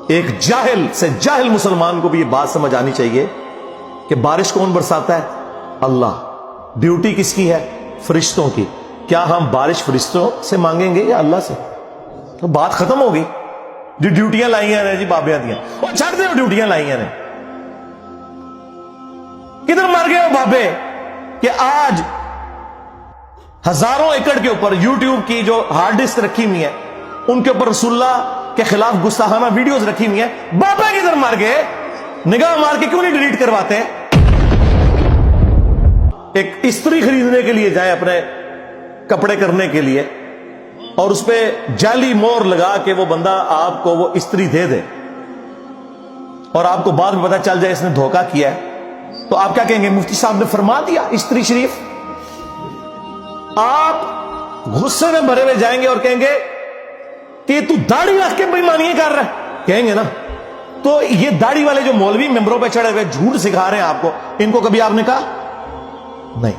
ایک جاہل سے جاہل مسلمان کو بھی یہ بات سمجھ آنی چاہیے کہ بارش کون برساتا ہے؟ اللہ۔ ڈیوٹی کس کی ہے؟ فرشتوں کی۔ کیا ہم بارش فرشتوں سے مانگیں گے یا اللہ سے؟ تو بات ختم ہوگی۔ جو ڈیوٹیاں لائی ہیں جی بابیاں دیاں، وہ چھڑ دیں، وہ ڈیوٹیاں لائی ہیں، کدھر مر گئے وہ بابے کہ آج ہزاروں ایکڑ کے اوپر یوٹیوب کی جو ہارڈ ڈسک رکھی ہوئی ہے ان کے اوپر رسول اللہ کے خلاف گستاخانہ ویڈیوز رکھی ہوئی ہیں، بابا کدھر مر گئے؟ نگاہ مار کے کیوں نہیں ڈیلیٹ کرواتے؟ ایک استری خریدنے کے لیے جائے اپنے کپڑے کرنے کے لیے اور اس پہ جعلی مور لگا کے وہ بندہ آپ کو وہ استری دے دے اور آپ کو بعد میں پتا چل جائے اس نے دھوکہ کیا ہے، تو آپ کیا کہیں گے؟ مفتی صاحب نے فرما دیا استری شریف۔ آپ غصے میں بھرے ہوئے جائیں گے اور کہیں گے کہ تو داڑھی رکھ کے بےایمانی کر رہا ہے، کہیں گے نا۔ تو یہ داڑھی والے جو مولوی ممبروں پہ چڑھے ہوئے جھوٹ سکھا رہے ہیں آپ کو، ان کو کبھی آپ نے کہا نہیں؟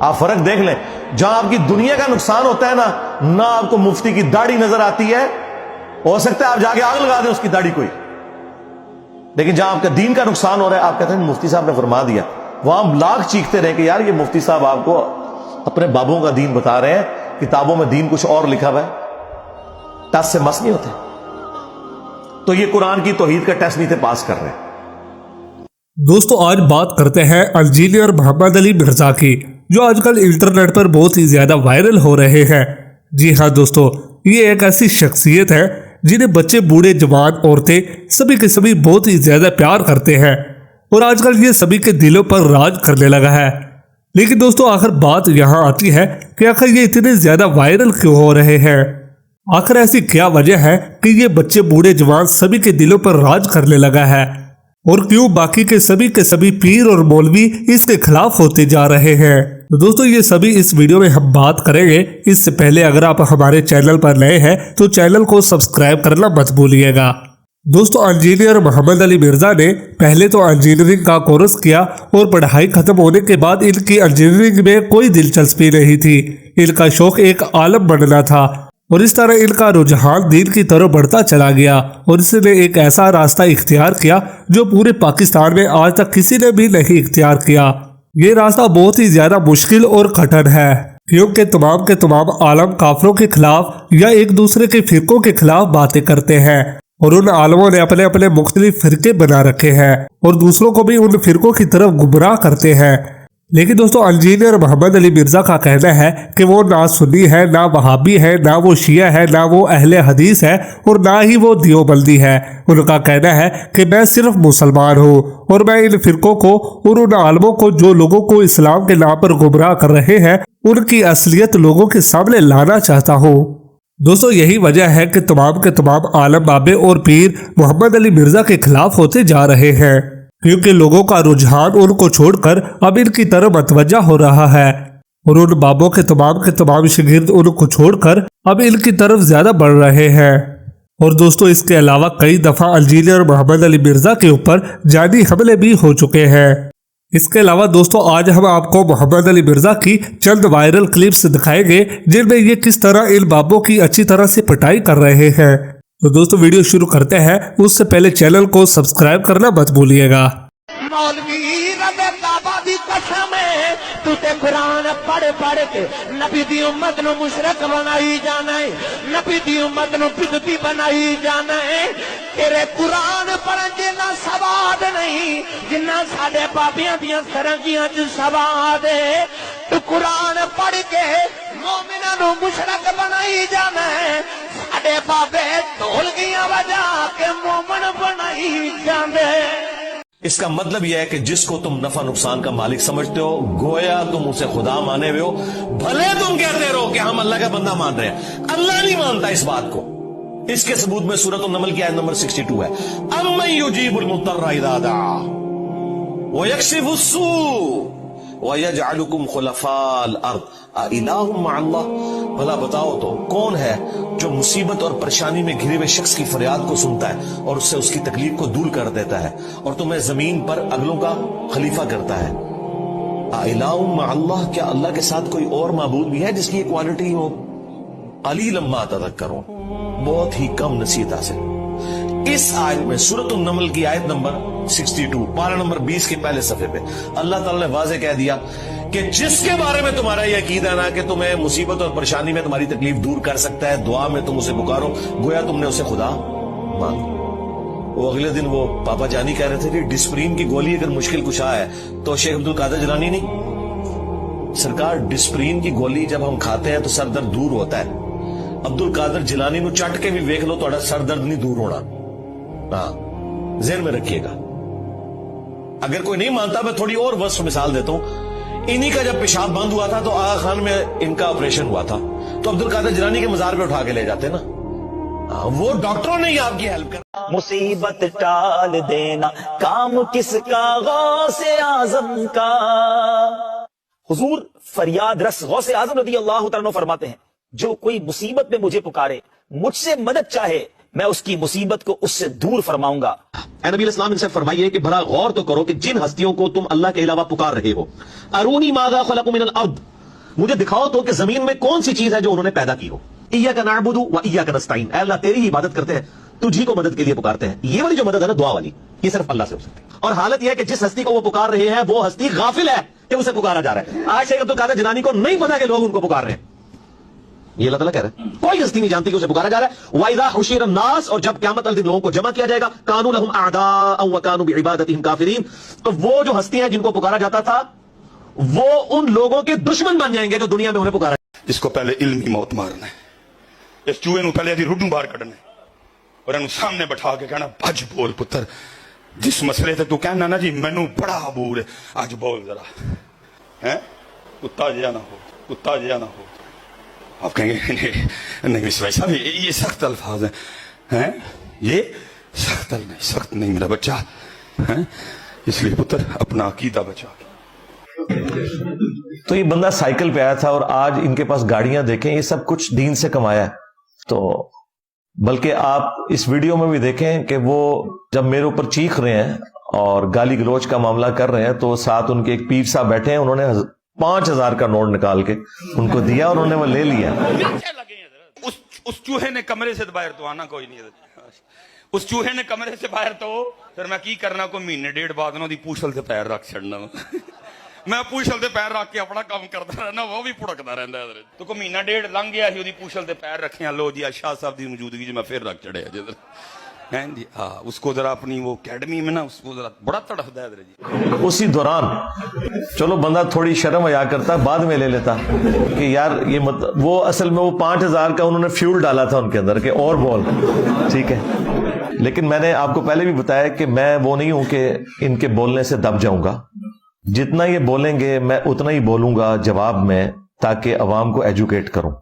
آپ فرق دیکھ لیں، جہاں آپ کی دنیا کا نقصان ہوتا ہے نہ آپ کو مفتی کی داڑھی نظر آتی ہے، ہو سکتا ہے آپ جا کے آگ لگا دیں اس کی داڑھی کوئی، لیکن جہاں آپ کا دین کا نقصان ہو رہا ہے آپ کہتے ہیں مفتی صاحب نے فرما دیا، وہاں ہم لاکھ چیختے رہے کہ یار یہ مفتی صاحب آپ کو اپنے بابوں کا دین بتا رہے ہیں، کتابوں میں دین کچھ اور لکھا ہوا ہے، ٹس سے مس نہیں ہوتے۔ تو یہ قرآن کی توحید کا ٹیسٹ نہیں تھے پاس کر رہے۔ دوستو آج بات کرتے ہیں انجینئر محمد علی مرزا کی، جو آج کل انٹرنیٹ پر بہت ہی زیادہ وائرل ہو رہے ہیں۔ جی ہاں دوستو، یہ ایک ایسی شخصیت ہے جنہیں بچے، بوڑھے، جوان، عورتیں سبھی کے سبھی بہت ہی زیادہ پیار کرتے ہیں اور آج کل یہ سبھی کے دلوں پر راج کرنے لگا ہے۔ لیکن دوستو آخر بات یہاں آتی ہے کہ آخر یہ اتنے زیادہ وائرل کیوں ہو رہے ہیں؟ آخر ایسی کیا وجہ ہے کہ یہ بچے، بوڑھے، جوان سبھی کے دلوں پر راج کرنے لگا ہے؟ اور کیوں باقی کے سبھی پیر اور مولوی اس کے خلاف ہوتے جا رہے ہیں؟ تو دوستو یہ سبھی اس ویڈیو میں ہم بات کریں گے۔ اس سے پہلے اگر آپ ہمارے چینل پر نئے ہیں تو چینل کو سبسکرائب کرنا مت بھولیے گا۔ دوستو انجینئر محمد علی مرزا نے پہلے تو انجینئرنگ کا کورس کیا اور پڑھائی ختم ہونے کے بعد ان کی انجینئرنگ میں کوئی دلچسپی نہیں تھی۔ ان کا شوق ایک عالم بننا تھا اور اس طرح ان کا رجحان دین کی طرف بڑھتا چلا گیا اور اس نے ایک ایسا راستہ اختیار کیا جو پورے پاکستان میں آج تک کسی نے بھی نہیں اختیار کیا۔ یہ راستہ بہت ہی زیادہ مشکل اور کٹھن ہے کیونکہ تمام کے تمام عالم کافروں کے خلاف یا ایک دوسرے کے فرقوں کے خلاف باتیں کرتے ہیں اور ان عالموں نے اپنے اپنے مختلف فرقے بنا رکھے ہیں اور دوسروں کو بھی ان فرقوں کی طرف گمراہ کرتے ہیں۔ لیکن دوستو انجینئر محمد علی مرزا کا کہنا ہے کہ وہ نہ سنی ہے، نہ وہابی ہے، نہ وہ شیعہ ہے، نہ وہ اہل حدیث ہے اور نہ ہی وہ دیوبندی ہے۔ ان کا کہنا ہے کہ میں صرف مسلمان ہوں اور میں ان فرقوں کو اور ان عالموں کو جو لوگوں کو اسلام کے نام پر گمراہ کر رہے ہیں ان کی اصلیت لوگوں کے سامنے لانا چاہتا ہوں۔ دوستو یہی وجہ ہے کہ تمام کے تمام عالم بابے اور پیر محمد علی مرزا کے خلاف ہوتے جا رہے ہیں کیونکہ لوگوں کا رجحان ان کو چھوڑ کر اب ان کی طرف متوجہ ہو رہا ہے اور ان بابوں کے تمام شاگرد ان کو چھوڑ کر اب ان کی طرف زیادہ بڑھ رہے ہیں۔ اور دوستو اس کے علاوہ کئی دفعہ انجینئر محمد علی مرزا کے اوپر جانی حملے بھی ہو چکے ہیں۔ اس کے علاوہ دوستو آج ہم آپ کو محمد علی مرزا کی چند وائرل کلپس دکھائیں گے جن میں یہ کس طرح ان بابوں کی اچھی طرح سے پٹائی کر رہے ہیں۔ تو دوستو ویڈیو شروع کرتے ہیں، اس سے پہلے چینل کو سبسکرائب کرنا مت بھولیے گا۔ مولوی رب کعبہ دی قسم ہے تو تے قرآن پڑھ پڑھ کے نبی دی امت نو مشرک بنائی جانا ہے، نبی دی امت نو بدعتی بنائی جانا ہے۔ تیرے قرآن پڑھن جنہ سواد نہیں جنہ ساڈے بابیاں دیاں سرنگیاں چ سواد ہے۔ تو قرآن پڑھ کے مومناں نو مشرک بنائی جانا ہے، ساڈے بابے ڈھولکیاں بجا کے مومن بنائی جاندے۔ اس کا مطلب یہ ہے کہ جس کو تم نفع نقصان کا مالک سمجھتے ہو گویا تم اسے خدا مانے ہوئے ہو، بھلے تم کہتے رہو کہ ہم اللہ کا بندہ مان رہے ہیں، اللہ نہیں مانتا اس بات کو۔ اس کے ثبوت میں سورۃ النمل کی آیت نمبر 62 ہے، امن یجیب المضطر اذا دعا ویکشف السوء ویجعلکم خلفاء الارض اِلٰہ مع اللہ۔ بھلا بتاؤ تو کون ہے جو مصیبت اور پریشانی میں گھرے ہوئے شخص کی فریاد کو سنتا ہے اور اس سے اس کی تکلیف کو دور کر دیتا ہے اور تمہیں زمین پر اگلوں کا خلیفہ کرتا ہے؟ اِلٰہ مع اللہ، کیا اللہ کے ساتھ کوئی اور معبود بھی ہے جس کی یہ کوالٹی ہو؟ قلیلا ما تذکرون، بہت ہی کم نصیحت حاصل۔ इस आयत में सूरत नमल की आयत नंबर 62 पारा नंबर 20 के पहले सफे पे अल्लाह ताला ने वाज़े कह दिया कि जिसके बारे में तुम्हारा ये अकीदा ना कि तुम्हें मुसीबत और परेशानी में तुम्हारी तकलीफ दूर कर सकता है, दुआ में तुम उसे पुकारो गोया तुमने उसे खुदा मान। वो अगले दिन वो पापा जानी कह रहे थे कि डिस्प्रीन की गोली अगर मुश्किल कुशा है तो शेख अब्दुल कादिर जिलानी नहीं। सरकार डिस्प्रीन की गोली जब हम खाते हैं तो सर दर्द दूर होता है। अब्दुल कादिर जिलानी नु चट के भी वेख लो तो सर दर्द नहीं दूर होना। हाँ, ज़हन में रखिएगा। अगर कोई नहीं मानता मैं थोड़ी और वस्त मिसाल देता हूं। इन्हीं का जब पेशाब बंद हुआ था तो आगा खान में इनका ऑपरेशन हुआ था तो अब्दुल कादिर जिलानी के मजार पे उठा के ले जाते ना। वो डॉक्टरों ने ही आपकी हेल्प कर। मुसीबत टाल देना काम किसका, गौसे आजम का। हुजूर फरियाद रस गौसे आजम रज़ी अल्लाह तआला फरमाते हैं, जो कोई मुसीबत में मुझे पुकारे, मुझसे मदद चाहे, मैं उसकी मुसीबत को उससे दूर फरमाऊंगा। नबी इस्लाम इनसे फरमाइए कि भला गौर तो करो कि जिन हस्तियों को तुम अल्लाह के अलावा पुकार रहे हो, अरूनी माज़ा खलक़ू मिनल अर्द, मुझे दिखाओ तो कि जमीन में कौन सी चीज है जो उन्होंने पैदा की हो। इय्याका नअबुदु व इय्याका नस्तईन, अल्लाह तेरी ही इबादत करते हैं, तुझी को मदद के लिए पुकारते हैं। ये वाली जो मदद है ना दुआ वाली, ये सिर्फ अल्लाह से हो सकती है। और हालत यह है कि जिस हस्ती को वो पुकार रहे हैं वो हस्ती गाफिल है कि उसे पुकारा जा रहा है। आज शेख अब्दुल कादिर जिलानी को नहीं पता कि लोग उनको पुकार रहे हैं। ये अल्लाह ताला कह रहा है, कोई हस्ती नहीं जानती कि उसे पुकारा जा रहा है। वाइदा हुशिर अन्नास, और जब क़यामत वाले दिन लोगों को जमा किया जाएगा, कानू लहुम अअदाअ व कानू बिइबादतिहिम काफिरीन, तो वो जो हस्तियां हैं जिनको पुकारा जाता था वो उन लोगों के दुश्मन बन जाएंगे जो दुनिया में उन्हें पुकारा। इसको पहले इल्म की मौत मारना है, इस चूहे नूं पहले रुडू बाहर कढ़ना है और इन्हू सामने बैठा के कहना, भज बोल पुत्र, जिस मसले से तू कहना ना जी मैनू बड़ा अबूर है, अज बोल जरा है, कुत्ता जिया ना हो, कुत्ता जिया ना हो। आप कहेंगे नहीं मिस भाई साहब ये सख्त अल्फाज हैं, ये सख्त नहीं मेरा बच्चा है, इसलिए पुत्र अपना अकीदा बचा। तो ये बंदा साइकिल पे आया था और आज इनके पास गाड़ियां देखें, ये सब कुछ दीन से कमाया है। तो बल्कि आप इस वीडियो में भी देखें कि वो जब मेरे ऊपर चीख रहे हैं और गाली गलोच का मामला कर रहे हैं तो साथ उनके एक पीर साहब बैठे हैं, उन्होंने 5,000 का नोट निकाल के उनको दिया और उन्होंने वो ले लिया। उस चूहे ने कमरे से बाहर तो आना कोई नहीं, उस चूहे ने कमरे से बाहर तो फिर मैं की करना, को महीने डेढ़ बाद ना पूछल से पैर रख छड़ना। मैं पूछल से पैर रख के अपना काम करता रहना, वो भी भुड़कता रहता है। तो को महीना डेढ़ लंघ गया ही, पूछल से पैर रखे, लो जी शाह साहब की मौजूदगी च मैं फिर रख चढ़िया जिधर हैं जी। हाँ, उसको जरा अपनी वो अकेडमी में ना उसको जरा बड़ा तड़फदा है जी। उसी दौरान चलो बंदा थोड़ी शर्म हया करता, बाद में ले लेता कि यार ये मत, वो असल में वो 5,000 का उन्होंने फ्यूल डाला था उनके अंदर के और बोल, ठीक है। लेकिन मैंने आपको पहले भी बताया कि मैं वो नहीं हूं कि इनके बोलने से दब जाऊंगा। जितना ये बोलेंगे मैं उतना ही बोलूंगा जवाब में, ताकि अवाम को एजुकेट करूं।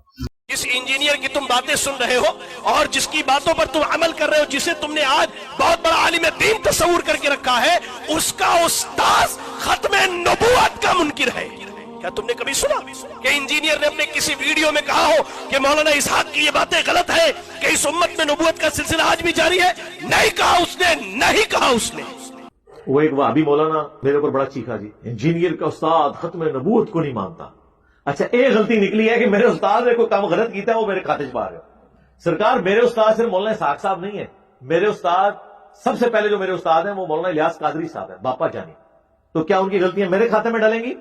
जिस इंजीनियर की तुम बातें सुन रहे हो और जिसकी बातों पर तुम अमल कर रहे हो, जिसे तुमने आज बहुत बड़ा आलिम दीन तस्वूर करके रखा है, उसका उस्ताद खत्म नबूवत का मुनकिर है। क्या तुमने कभी सुना कि इंजीनियर ने अपने किसी वीडियो में कहा हो कि मौलाना इसहाक की ये बातें गलत है, कि इस उम्मत में नबूवत का सिलसिला आज भी जारी है? नहीं कहा उसने, नहीं कहा उसने। वो एक वहाबी मौलाना मेरे ऊपर बड़ा चीखा जी, इंजीनियर का उस्ताद खत्म नबूवत को नहीं मानता। अच्छा, एक गलती निकली है कि मेरे उस्ताद ने कोई काम गलत किया है, वो मेरे खाते पा रहे हो। सरकार, मेरे उस्ताद सिर्फ मौलाना इसहाक साहब नहीं है, मेरे उस्ताद सबसे पहले जो मेरे उस्ताद हैं वो मौलाना इलियास कादरी साहब है, बापा जानी। तो क्या उनकी गलतियां मेरे खाते में डालेंगी?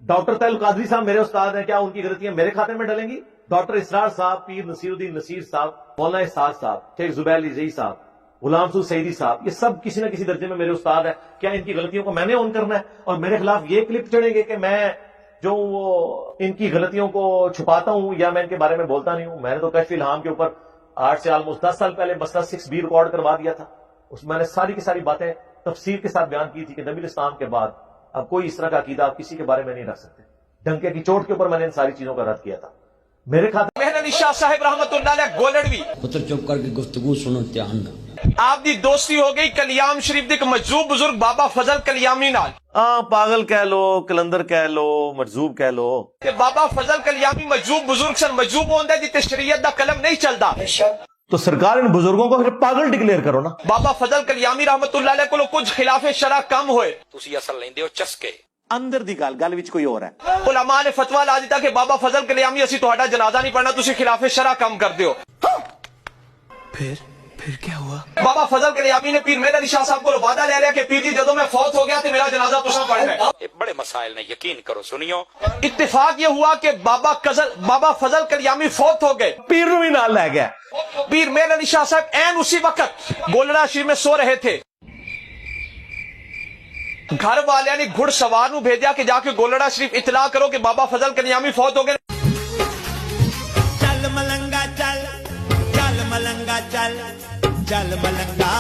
डॉक्टर तैल कादरी साहब मेरे उस्ताद हैं, क्या उनकी गलतियां मेरे खाते में डालेंगी? डॉक्टर इसरार साहब, पीर नसीरुद्दीन नसीर साहब, मौलाना इसहाक साहब, शेख जुबैर अली साहब, गुलाम सूद सईदी साहब, ये सब किसी न किसी दर्जे में मेरे उस्ताद है। क्या इनकी गलतियों को मैंने ऑन करना है और मेरे खिलाफ ये क्लिप चढ़ेंगे कि मैं जो वो इनकी गलतियों को छुपाता हूं या मैं इनके बारे में बोलता नहीं हूं? मैंने तो कश्फ इल्हाम के ऊपर 8 से ऑलमोस्ट 10 साल पहले मसला 6 भी रिकॉर्ड करवा दिया था। उसमें मैंने सारी की सारी बातें तफसीर के साथ बयान की थी कि नबी इस्लाम के बाद अब कोई इस तरह का अकीदा आप किसी के बारे में नहीं रख सकते। डंके की चोट के ऊपर मैंने इन सारी चीजों का रद्द किया था। मेरे खाते मेहनत शाह साहब रहमतुल्लाह अलैह गोलड़वी पुत्र चुप करके गुफ्तगू सुनो ध्यान ना। आपकी दोस्ती हो गई कलियाम शरीफ के मजजूब बुजुर्ग बाबा फजल कलियामी नाल। पागल कह लो, कलंदर कह लो, मजजूब कह लो, कि बाबा फजल कलियामी मजजूब बुजुर्ग सन मजजूब होंदा जिते शरीयत दा कलम नहीं चलता। तो सरकार इन बुजुर्गों को फिर पागल डिक्लेयर करो ना। बाबा फजल कलियामी रहमतुल्लाह अलैह को कुछ खिलाफे शरा कम होए, तुसी असल लेंदे हो चस्के अंदर दी गल विच कोई और है। उलमा ने फतवा ला दिता कि बाबा फजल कलियामी असी तुहाडा जनाजा नहीं पढ़ना, तुसी खिलाफे शरा कम कर दियो। बाबा फजल कलियामी ने पीर मेहर अली शाह साहब को वादा ले लिया कि पीर जी जदों मैं फौत हो गया तो मेरा जनाजा तुसा पढ़ना है। बड़े मसाइल ने, यकीन करो, सुनियो। इत्तेफाक ये हुआ कि बाबा फजल कलियामी फौत हो गए। पीर नूं भी नाल लै गया। पीर मेहर अली शाह साहब ऐन उसी वक्त गोलड़ा शरीफ में सो रहे थे। घर वाले ने घुड़सवार नूं भेजा कि जाके गोलड़ा शरीफ इतला करो कि बाबा फजल कलियामी फौत हो गए। चल मलंगा चल, चल मलंगा चल, चल मलंगा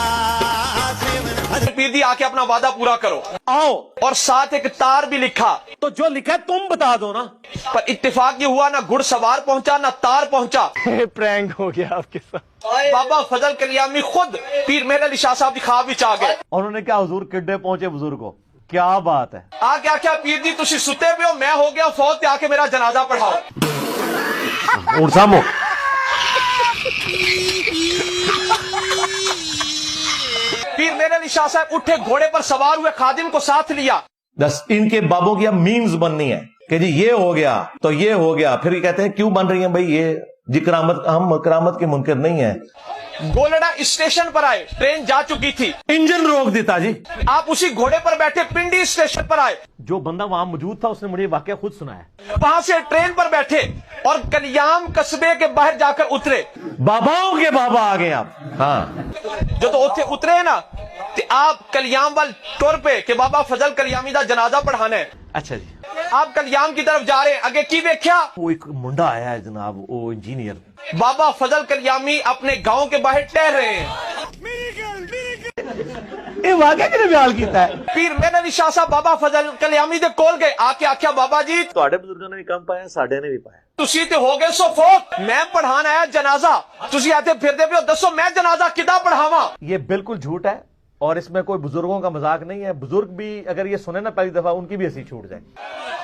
पीर दी आके अपना वादा पूरा करो आओ, और साथ एक तार भी लिखा। तो जो लिखा है तुम बता दो ना। पर इत्तेफाक ये हुआ ना घुड़सवार पहुंचा ना तार पहुंचा। प्रैंक हो गया आपके साथ। बाबा फजल कलियामी खुद पीर मेहर अली शाह साहब की ख्वाब विच आ गए। उन्होंने क्या हुजूर किड्डे पहुंचे बुजुर्ग को, क्या बात है। आ क्या क्या पीर जी तुसी सुते पे हो, मैं हो गया फौत, आके मेरा जनाजा पढ़ाओ। उठ सामो। पीर मेहर अली शाह साहब उठे, घोड़े पर सवार हुए, खादिम को साथ लिया। बस इनके बाबों की अब मीम्स बननी है कि जी ये हो गया तो ये हो गया, फिर ये कहते हैं क्यों बन रही है भाई ये जी करामत, हम करामत के मुनकर नहीं है। गोलड़ा स्टेशन पर आए, ट्रेन जा चुकी थी। इंजन रोक देता जी। आप उसी घोड़े पर बैठे पिंडी स्टेशन पर आए। जो बंदा वहां मौजूद था उसने मुझे वाकया खुद सुनाया। वहां से ट्रेन पर बैठे और कलियाम कस्बे के बाहर जाकर उतरे। बाबाओं के बाबा आ गए आप। हाँ, जो तो उत्थे उतरे ना ते आप कलियाम वाल टुर पे कि बाबा फजल कलियामी दा जनाजा पढ़ाना है। अच्छा जी। आप कलियाम की तरफ जा रहे हैं, आगे की देखा वो एक मुंडा आया है जनाब, वो इंजीनियर। बाबा फजल कलियामी अपने गांव के बाहर टहल रहे हैं। ये वाकया किने बयान कीता है। पीर मेहर अली शाह साहब बाबा फजल कलियामी दे कोल गए, आके आख्या बाबा जी ਤੁਹਾਡੇ ਬਜ਼ੁਰਗਾਂ ਨੇ ਵੀ ਕੰਮ ਪਾਇਆ, ਸਾਡੇ ਨੇ ਵੀ ਪਾਇਆ। तुसी ते हो गए सो फौत, मैं पढ़ान आया जनाजा, तुसी आते फिरदे पे हो, दसो मैं जनाजा किदा पढ़ावा। ये बिल्कुल झूठ है और इसमें कोई बुजुर्गों का मजाक नहीं है। बुजुर्ग भी अगर ये सुने ना पहली दफा, उनकी भी हंसी छूट जाए।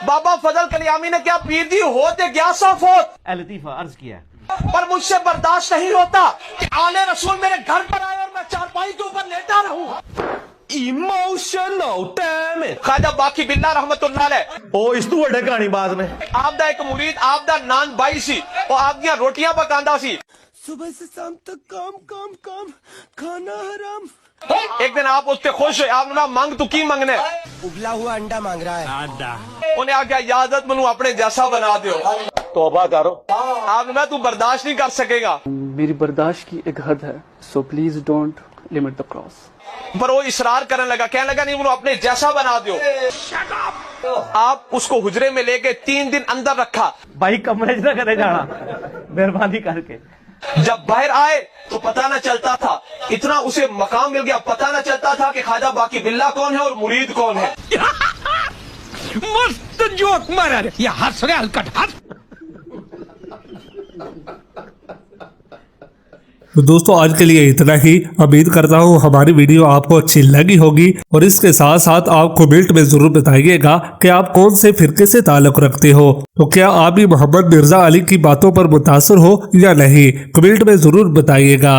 बाबा फजल कलियामी ने क्या पीर जी होते गया सो फौत, ए लतीफा अर्ज किया है, पर मुझसे बर्दाश्त नहीं होता कि आले रसूल मेरे घर पर आए और मैं चारपाई के ऊपर लेटा रहूं। Emotional damage. ख्वाजा बाकी बिल्ला रहमतुल्लाह अलैह ओ इस तू वड्डे कहानीबाज ने आप दा एक मुरीद आप दा नान बाई सी, और आप दियां रोटियां पकांदा सी। सुबह से शाम तक काम काम काम, खाना हराम। एक दिन आप उससे खुश हुए, आपने कहा मांग तू की मंगने, उबला हुआ अंडा मांग रहा है। उन्हें आख्या यादत मनु अपने जैसा बना दो। तौबा करो। आपने कहा तू बर्दाश्त नहीं कर सकेगा। मेरी बर्दाश्त की एक हद है, so please don't limit the cross. पर वो इसरार करने लगा, कहने लगा नहीं मनु अपने जैसा बना दो। आप उसको हुजरे में लेके 3 दिन अंदर रखा। भाई कमरे ना करे जाना मेहरबानी करके। जब बाहर आए तो पता न चलता था, इतना उसे मकाम मिल गया, पता न चलता था कि ख्वाजा बाकी बिल्ला कौन है और मुरीद कौन है। मस्त जोक मारा रे, ये हंस रहे हलकट हंस। तो दोस्तों आज के लिए इतना ही। उम्मीद करता हूँ हमारी वीडियो आपको अच्छी लगी होगी, और इसके साथ साथ आप कमेंट में जरूर बताइएगा कि आप कौन से फिरके से ताल्लुक रखते हो। तो क्या आप भी मोहम्मद मिर्जा अली की बातों पर मुतासर हो या नहीं, कमेंट में जरूर बताइएगा।